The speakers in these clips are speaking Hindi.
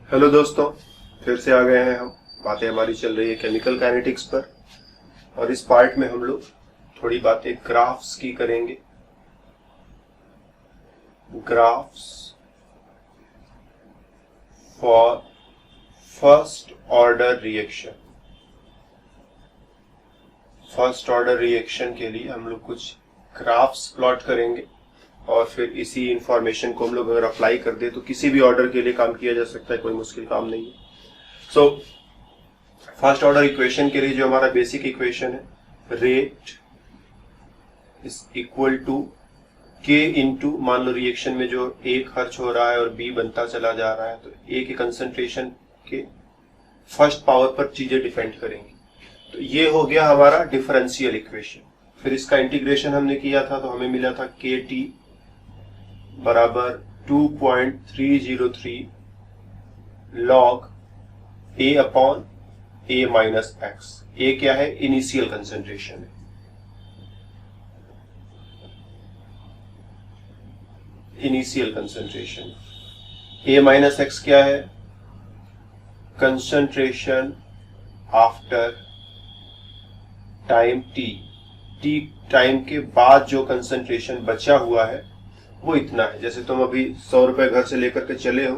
हेलो दोस्तों, फिर से आ गए हैं हम। बातें हमारी चल रही है केमिकल काइनेटिक्स पर, और इस पार्ट में हम लोग थोड़ी बातें ग्राफ्स की करेंगे। Graphs for first order reaction. First order reaction के लिए हम लोग कुछ ग्राफ्स प्लॉट करेंगे, और फिर इसी इंफॉर्मेशन को हम लोग अगर अप्लाई कर दे तो किसी भी ऑर्डर के लिए काम किया जा सकता है, कोई मुश्किल काम नहीं है। सो फर्स्ट ऑर्डर इक्वेशन के लिए जो हमारा बेसिक इक्वेशन है, रेट इज इक्वल टू के इंटू, मान लो रिएक्शन में जो ए खर्च हो रहा है और बी बनता चला जा रहा है, तो ए के कंसंट्रेशन के फर्स्ट पावर पर चीजें डिपेंड करेंगी। तो ये हो गया हमारा डिफरेंशियल इक्वेशन। फिर इसका इंटीग्रेशन हमने किया था तो हमें मिला था के टी बराबर 2.303 log a upon a minus X. A क्या है? इनिशियल कंसंट्रेशन है। Initial concentration. a minus X क्या है? Concentration after time t। t time के बाद जो कंसंट्रेशन बचा हुआ है वो इतना है। जैसे तुम अभी 100 रुपए घर से लेकर के चले हो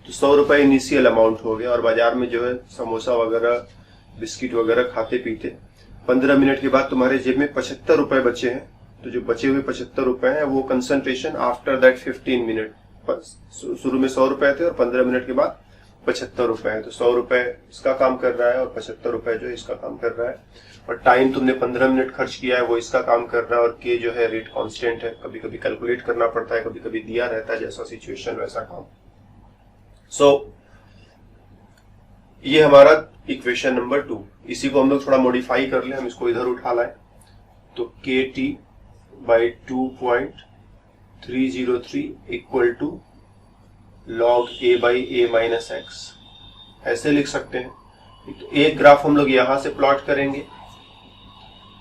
तो 100 रुपए इनिशियल अमाउंट हो गया, और बाजार में जो है समोसा वगैरह बिस्किट वगैरह खाते पीते 15 मिनट के बाद तुम्हारे जेब में 75 रुपए बचे हैं। तो जो बचे हुए 75 रुपए हैं वो कंसंट्रेशन आफ्टर दैट 15 मिनट, शुरू में 100 रुपए थे और 15 मिनट के बाद 75 रुपए है। तो 100 रुपए इसका काम कर रहा है और 75 रुपए जो है इसका काम कर रहा है, और टाइम तुमने 15 मिनट खर्च किया है वो इसका काम कर रहा है, और के जो है रेट कांस्टेंट है। कभी कभी कैलकुलेट करना पड़ता है, कभी कभी दिया रहता है, जैसा सिचुएशन वैसा काम। सो ये हमारा इक्वेशन नंबर 2। इसी को हम लोग थोड़ा मॉडिफाई कर ले, हम इसको इधर उठा लाए तो K T by 2.303 equal to log A by A minus X, ऐसे लिख सकते हैं। तो एक ग्राफ हम लोग यहां से प्लॉट करेंगे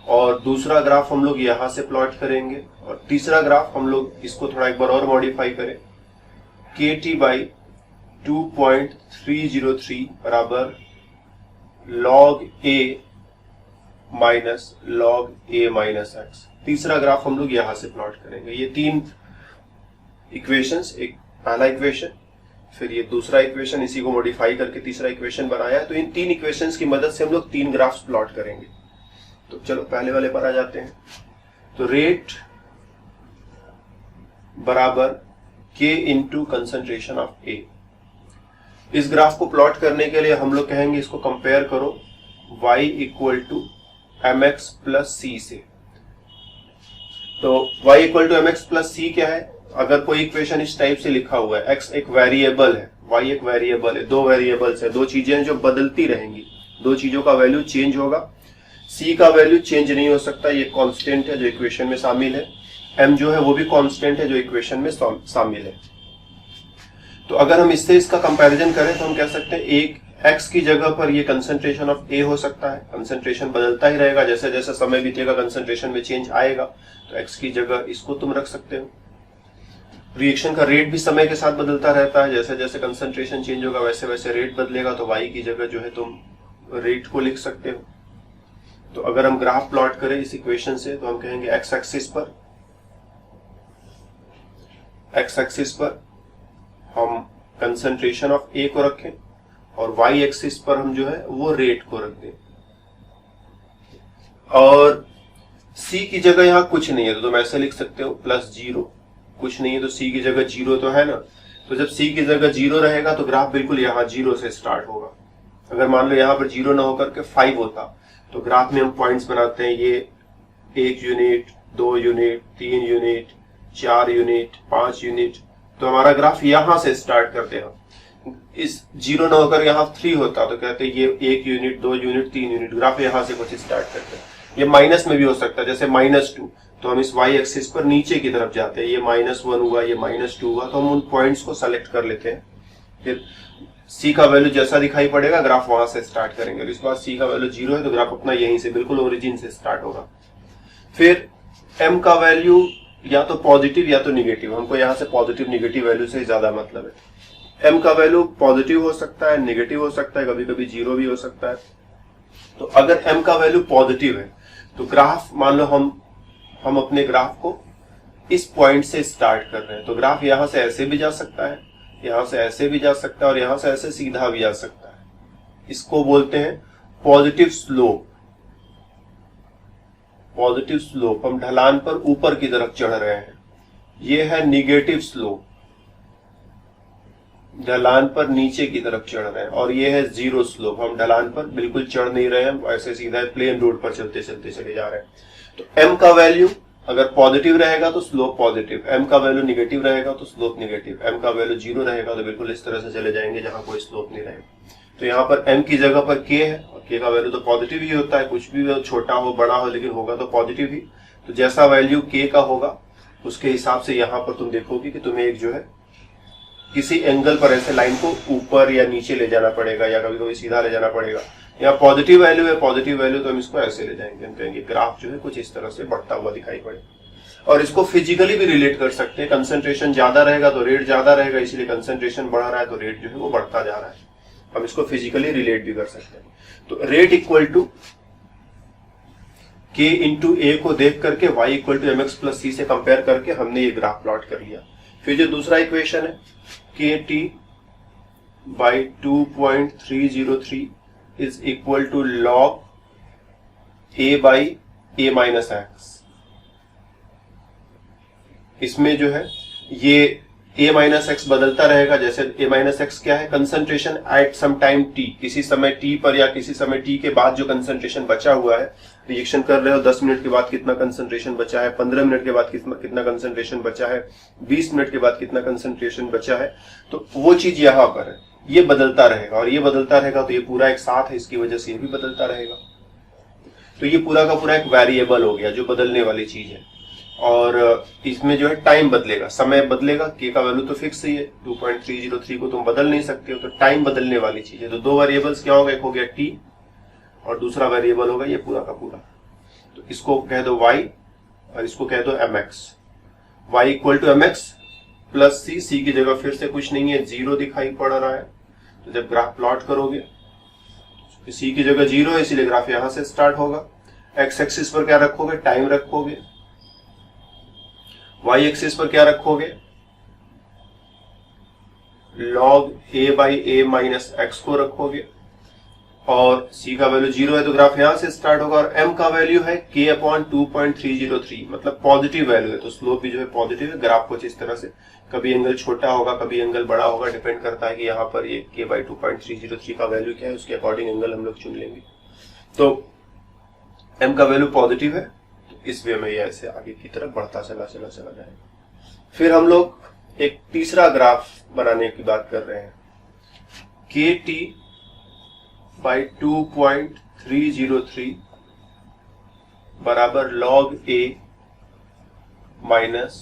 और दूसरा ग्राफ हम लोग यहां से प्लॉट करेंगे, और तीसरा ग्राफ हम लोग इसको थोड़ा एक बार और मॉडिफाई करें। के टी बाई 2.303 बराबर लॉग ए माइनस लॉग ए माइनस एक्स। तीसरा ग्राफ हम लोग यहां से प्लॉट करेंगे। ये तीन इक्वेशंस, एक पहला इक्वेशन, फिर ये दूसरा इक्वेशन, इसी को मॉडिफाई करके तीसरा इक्वेशन बनाया है। तो इन तीन इक्वेशंस की मदद से हम लोग तीन ग्राफ्स प्लॉट करेंगे। तो चलो पहले वाले पर आ जाते हैं। तो रेट बराबर के इंटू कंसंट्रेशन ऑफ ए। इस ग्राफ को प्लॉट करने के लिए हम लोग कहेंगे इसको कंपेयर करो y equal to M X plus C से। तो y equal to M X plus C क्या है? अगर कोई इक्वेशन इस टाइप से लिखा हुआ है, x एक वेरिएबल है, y एक वेरिएबल है, दो वेरिएबल्स है, दो चीजें हैं जो बदलती रहेंगी, दो चीजों का वैल्यू चेंज होगा। c का वैल्यू चेंज नहीं हो सकता, ये कांस्टेंट है जो इक्वेशन में शामिल है। m जो है वो भी कांस्टेंट है जो इक्वेशन में शामिल है। तो अगर हम इससे इसका कंपैरिजन करें तो हम कह सकते हैं एक x की जगह पर ये कंसंट्रेशन ऑफ a हो सकता है। कंसंट्रेशन बदलता ही रहेगा, जैसे जैसे समय बीतेगा कंसंट्रेशन में चेंज आएगा, तो x की जगह इसको तुम रख सकते हो। रिएक्शन का रेट भी समय के साथ बदलता रहता है, जैसे जैसे कंसंट्रेशन चेंज होगा वैसे वैसे रेट बदलेगा, तो y की जगह जो है तुम रेट को लिख सकते हो। तो अगर हम ग्राफ प्लॉट करें इस इक्वेशन से तो हम कहेंगे x एक्सिस पर हम कंसंट्रेशन ऑफ A को रखें और y एक्सिस पर हम जो है वो रेट को रख दें, और C की जगह यहाँ कुछ नहीं है तो तुम ऐसे लिख सकते हो प्लस 0। कुछ नहीं है तो C की जगह 0 तो है ना। तो जब C की जगह 0 रहेगा तो ग्राफ बिल्कुल यहाँ 0 से स्टार्ट होगा। अगर मान लो यहाँ पर 0 ना होकर के 5 होता तो ग्राफ में हम पॉइंट्स बनाते हैं, ये 1 unit, 2 unit, 3 unit, 4 unit, 5 unit, तो हमारा ग्राफ यहां से स्टार्ट करते हैं। इस 0 ना होकर यहाँ 3 होता तो कहते हैं ये 1 यूनिट, 2 यूनिट, 3 यूनिट, ग्राफ यहां से कुछ स्टार्ट करते हैं। ये माइनस में भी हो सकता है, जैसे -2, तो हम इस y एक्सिस पर नीचे की तरफ जाते हैं। ये -1 हुआ, ये -2 हुआ, तो हम उन पॉइंट्स को सेलेक्ट कर लेते हैं। फिर c का वैल्यू जैसा दिखाई पड़ेगा ग्राफ वहां से स्टार्ट करेंगे, और इस बार c का वैल्यू 0 है तो ग्राफ अपना यहीं से बिल्कुल ओरिजिन से स्टार्ट होगा। फिर m का वैल्यू या तो पॉजिटिव या तो निगेटिव, हमको यहाँ से पॉजिटिव निगेटिव वैल्यू से ज्यादा मतलब है। m का वैल्यू पॉजिटिव हो सकता है, नेगेटिव हो सकता है, कभी कभी जीरो भी हो सकता है। तो अगर m का वैल्यू पॉजिटिव है तो ग्राफ, मान लो हम अपने ग्राफ को इस पॉइंट से स्टार्ट कर रहे हैं, तो ग्राफ यहां से ऐसे भी जा सकता है, यहां से ऐसे भी जा सकता है और यहां से ऐसे सीधा भी जा सकता है। इसको बोलते हैं पॉजिटिव स्लोप। पॉजिटिव स्लोप, हम ढलान पर ऊपर की तरफ चढ़ रहे हैं। ये है निगेटिव स्लोप, ढलान पर नीचे की तरफ चढ़ रहे हैं। और ये है जीरो स्लोप, हम ढलान पर बिल्कुल चढ़ नहीं रहे हैं, ऐसे सीधा प्लेन रोड पर चलते चलते चले जा रहे हैं। तो m का वैल्यू अगर पॉजिटिव रहेगा तो स्लोप पॉजिटिव, m का वैल्यू निगेटिव रहेगा तो स्लोप निगेटिव, m का वैल्यू जीरो रहेगा तो बिल्कुल इस तरह से चले जाएंगे जहां कोई स्लोप नहीं रहेगा। तो यहाँ पर m की जगह पर k है और k का वैल्यू तो पॉजिटिव ही होता है, कुछ भी छोटा हो बड़ा हो लेकिन होगा तो पॉजिटिव ही। तो जैसा वैल्यू k का होगा उसके हिसाब से यहाँ पर तुम देखोगे कि तुम्हें एक जो है किसी एंगल पर ऐसे लाइन को ऊपर या नीचे ले जाना पड़ेगा या कभी कभी सीधा ले जाना पड़ेगा। यहाँ पॉजिटिव वैल्यू है, पॉजिटिव वैल्यू तो हम इसको ऐसे ले जाएंगे, हम कहेंगे ग्राफ जो है कुछ इस तरह से बढ़ता हुआ दिखाई पड़े। और इसको फिजिकली भी रिलेट कर सकते हैं, कंसंट्रेशन ज्यादा रहेगा तो रेट ज्यादा रहेगा, इसलिए कंसंट्रेशन बढ़ रहा है तो रेट जो है वो बढ़ता जा रहा है। हम इसको फिजिकली रिलेट भी कर सकते हैं। तो rate equal to k into A को देख करके y equal to mx plus C से कंपेयर करके हमने ये ग्राफ प्लॉट कर लिया। फिर जो दूसरा इक्वेशन है kt by 2.303 is equal to log a by a minus X. इसमें जो है ये a माइनस एक्स बदलता रहेगा। जैसे a माइनस एक्स क्या है, concentration at some time t, किसी समय t पर या किसी समय t के बाद जो कंसंट्रेशन बचा हुआ है, रिएक्शन कर रहे हो 10 मिनट के बाद कितना कंसंट्रेशन बचा है, 15 मिनट के बाद कितना कंसंट्रेशन बचा है, 20 मिनट के बाद कितना कंसंट्रेशन बचा है, तो वो चीज यहाँ पर है, ये बदलता रहेगा। और ये बदलता रहेगा तो ये पूरा एक साथ है, इसकी वजह से ये भी बदलता रहेगा। तो ये पूरा का पूरा एक वेरिएबल हो गया जो बदलने वाली चीज है। और इसमें जो है टाइम बदलेगा, समय बदलेगा, k का वैल्यू तो फिक्स ही है, 2.303 को तुम बदल नहीं सकते हो, तो टाइम बदलने वाली चीज है। तो दो वेरिएबल्स क्या होगा, एक हो गया t और दूसरा वेरिएबल होगा ये पूरा का पूरा। तो इसको कह दो y और इसको कह दो mx। y equal to mx plus c, c की जगह फिर से कुछ नहीं है, जीरो दिखाई पड़ रहा है। तो जब ग्राफ प्लॉट करोगे c की जगह जीरो है, इसीलिए ग्राफ यहां से स्टार्ट होगा। x एक्सिस पर क्या रखोगे, टाइम रखोगे। y एक्सिस पर क्या रखोगे, log a by a minus x को रखोगे। और c का वैल्यू जीरो है तो ग्राफ यहां से स्टार्ट होगा। और m का वैल्यू है k अपॉन 2.303, मतलब पॉजिटिव वैल्यू है, तो स्लोप भी जो है पॉजिटिव है। ग्राफ कुछ इस तरह से, कभी एंगल छोटा होगा कभी एंगल बड़ा होगा, डिपेंड करता है कि यहाँ पर ये k बाई 2.303 का वैल्यू क्या है, उसके अकॉर्डिंग एंगल हम लोग चुन लेंगे। तो m का वैल्यू पॉजिटिव है, इस वे में ये ऐसे आगे की तरफ बढ़ता चला जाएगा। फिर हम लोग एक तीसरा ग्राफ बनाने की बात कर रहे हैं, kt बाई 2.303 बराबर log a minus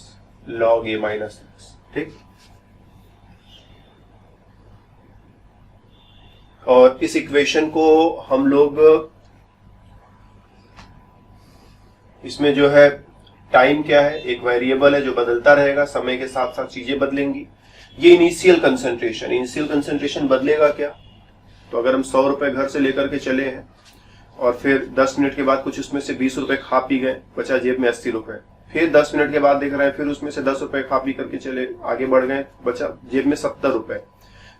log a minus x. ठीक, और इस इक्वेशन को हम लोग, इसमें जो है टाइम क्या है, एक वेरिएबल है जो बदलता रहेगा, समय के साथ साथ चीजें बदलेंगी। ये इनिशियल कंसंट्रेशन बदलेगा क्या, तो अगर हम 100 रुपए घर से लेकर के चले हैं और फिर 10 मिनट के बाद कुछ उसमें से 20 रुपए खा पी गए, बचा जेब में 80 रुपए। फिर 10 मिनट के बाद देख रहे हैं फिर उसमें से 10 रुपए खा पी करके चले आगे बढ़ गए, बचा जेब में 70 रुपए।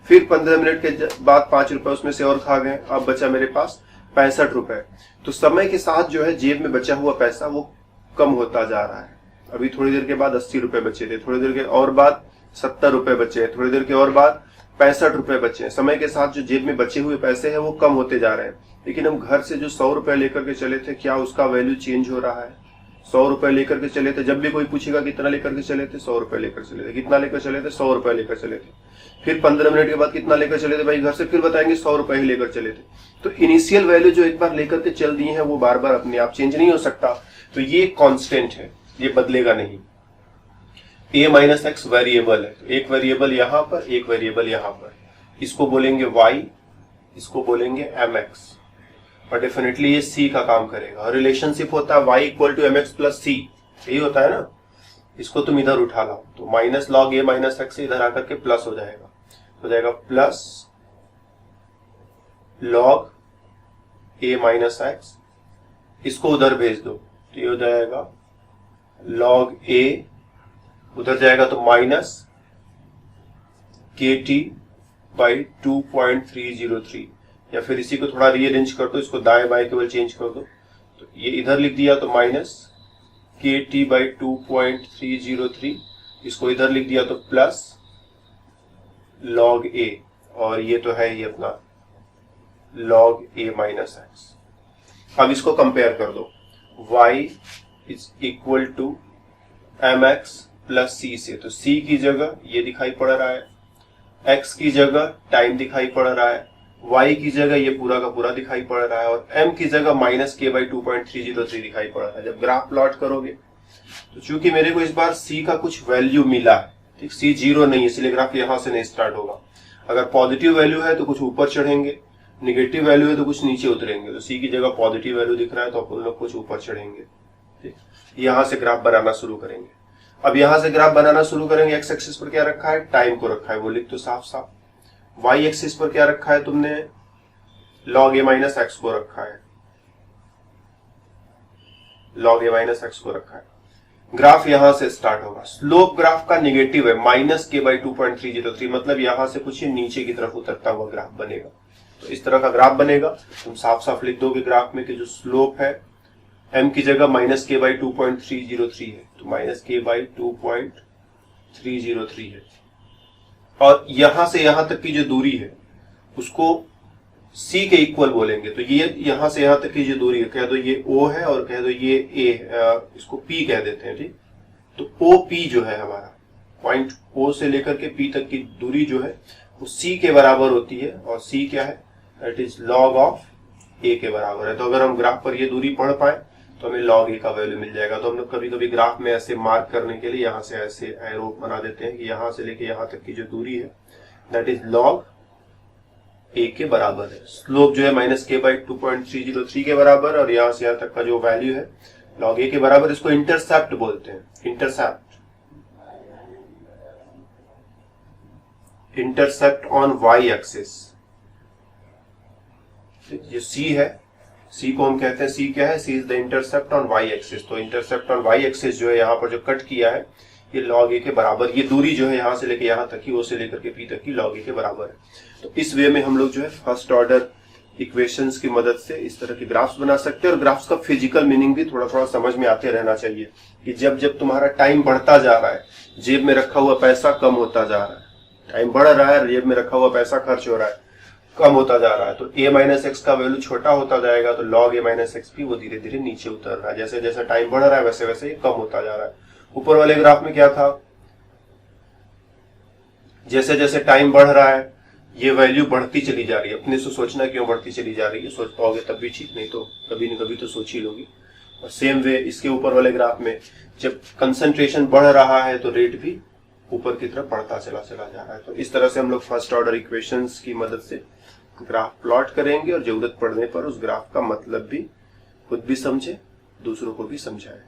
फिर 15 मिनट के बाद 5 रुपए उसमें से और खा गए, अब बचा मेरे पास 65 रुपए। तो समय के साथ जो है जेब में बचा हुआ पैसा वो कम होता जा रहा है। अभी थोड़ी देर के बाद 80 रुपए बचे थे, थोड़ी देर के और बाद 70 रुपए बचे, थोड़ी देर के और बाद 65 रुपए बचे। समय के साथ जो जेब में बचे हुए पैसे हैं वो कम होते जा रहे हैं। लेकिन हम घर से जो 100 रुपए लेकर के चले थे, क्या उसका वैल्यू चेंज हो रहा है? 100 रुपए लेकर के चले थे, जब भी कोई पूछेगा कितना लेकर के चले थे, 100 रुपए लेकर चले थे। कितना लेकर चले थे? 100 रुपए लेकर चले थे। फिर 15 मिनट के बाद कितना लेकर चले थे भाई घर से, फिर बताएंगे 100 रुपए ही लेकर चले थे। तो इनिशियल वैल्यू जो एक बार लेकर के चल दिए हैं वो बार बार अपने आप चेंज नहीं हो सकता, तो ये कांस्टेंट है, ये बदलेगा नहीं। a माइनस एक्स वेरिएबल है, एक वेरिएबल यहां पर, एक वेरिएबल यहां पर, इसको बोलेंगे y, इसको बोलेंगे mx, और डेफिनेटली ये c का काम करेगा। और रिलेशनशिप होता है y equal to mx plus c, यही होता है ना। इसको तुम इधर उठा लाओ तो minus log a minus x इधर आकर के प्लस हो जाएगा। हो जाएगा plus log a minus x, इसको उधर भेज दो तो ये हो जाएगा log a, उधर जाएगा तो माइनस kt बाई 2.303, या फिर इसी को थोड़ा रीअरेंज कर दो, इसको दाएं बाएं केवल चेंज कर दो, तो ये इधर लिख दिया तो माइनस kt बाई 2.303, इसको इधर लिख दिया तो प्लस log a, और ये तो है ये अपना log a माइनस एक्स। अब इसको कंपेयर कर दो, y is equal to mx plus c से, तो c की जगह ये दिखाई पड़ रहा है, x की जगह टाइम दिखाई पड़ रहा है, y की जगह ये पूरा का पूरा दिखाई पड़ रहा है, और m की जगह माइनस k बाई 2.303 दिखाई पड़ रहा है। जब ग्राफ प्लॉट करोगे तो चूंकि मेरे को इस बार c का कुछ वैल्यू मिला है, ठीक, c 0 नहीं, इसलिए ग्राफ यहां से नहीं स्टार्ट होगा। अगर पॉजिटिव वैल्यू है तो कुछ ऊपर चढ़ेंगे, निगेटिव वैल्यू है तो कुछ नीचे उतरेंगे। तो c की जगह पॉजिटिव वैल्यू दिख रहा है तो अपन लोग कुछ ऊपर चढ़ेंगे, ठीक। यहां से ग्राफ बनाना शुरू करेंगे। अब यहां से ग्राफ बनाना शुरू करेंगे, एक्स एक्सिस पर क्या रखा है, टाइम को रखा है, वो लिख तो साफ साफ। वाई एक्सिस पर क्या रखा है तुमने, log a माइनस एक्स को रखा है, log a माइनस एक्स को रखा है। ग्राफ यहां से स्टार्ट होगा, स्लोप ग्राफ का निगेटिव है, माइनस k बाई 2.303, मतलब यहां से कुछ नीचे की तरफ उतरता हुआ ग्राफ बनेगा। तो इस तरह का ग्राफ बनेगा, तुम साफ साफ लिख दोगे ग्राफ में कि जो स्लोप है m की जगह माइनस k बाई 2.303 है, तो माइनस k बाई 2.303 है, और यहां से यहां तक की जो दूरी है उसको c के इक्वल बोलेंगे। तो ये यहां से यहां तक की जो दूरी है, कह दो ये o है और कह दो ये a है, इसको p कह देते हैं, ठीक। तो OP जो है हमारा पॉइंट O से लेकर के P तक की दूरी जो है वो c के बराबर होती है, और c क्या है, that is log of a के बराबर है। तो अगर हम ग्राफ पर ये दूरी पढ़ पाए तो हमें log a का वैल्यू मिल जाएगा। तो हम लोग कभी कभी ग्राफ में ऐसे मार्क करने के लिए यहाँ से ऐसे एरो बना देते हैं कि यहाँ से लेके यहाँ तक की जो दूरी है दैट इज log a के बराबर है। स्लोप जो है माइनस k बाई 2.303 के बराबर, और यहाँ से यहाँ तक का जो वैल्यू है log a के बराबर। इसको इंटरसेप्ट बोलते हैं, इंटरसेप्ट ऑन y एक्सिस। जो c है, c को हम कहते हैं, c क्या है, c is the intercept on y axis. तो इंटरसेप्ट ऑन y एक्सिस जो है यहाँ पर जो कट किया है ये log a के बराबर, ये दूरी जो है यहाँ से लेके यहाँ तक की, o से लेकर के p तक की log a के बराबर है। तो इस वे में हम लोग जो है फर्स्ट ऑर्डर इक्वेशंस की मदद से इस तरह के ग्राफ्स बना सकते हैं। और ग्राफ्स का फिजिकल मीनिंग भी थोड़ा थोड़ा समझ में आते रहना चाहिए कि जब जब तुम्हारा टाइम बढ़ता जा रहा है, जेब में रखा हुआ पैसा कम होता जा रहा है, टाइम बढ़ रहा है, जेब में रखा हुआ पैसा खर्च हो रहा है, कम होता जा रहा है, तो a माइनस एक्स का वैल्यू छोटा होता जाएगा, तो log a माइनस एक्स भी वो धीरे धीरे नीचे उतर रहा है। जैसे जैसे टाइम बढ़ रहा है वैसे वैसे ये कम होता जा रहा है। ऊपर वाले ग्राफ में क्या था, जैसे जैसे टाइम बढ़ रहा है ये वैल्यू बढ़ती चली जा रही है। अपने से सोचना क्यों बढ़ती चली जा रही है, सोच पाओगे तब भी ठीक, नहीं तो कभी न कभी तो सोच ही लोगी। और सेम वे इसके ऊपर वाले ग्राफ में जब कंसंट्रेशन बढ़ रहा है तो रेट भी ऊपर की तरफ बढ़ता चला जा रहा है। तो इस तरह से हम लोग फर्स्ट ऑर्डर इक्वेशंस की मदद से ग्राफ प्लॉट करेंगे, और जरूरत पड़ने पर उस ग्राफ का मतलब भी खुद भी समझे, दूसरों को भी समझाए।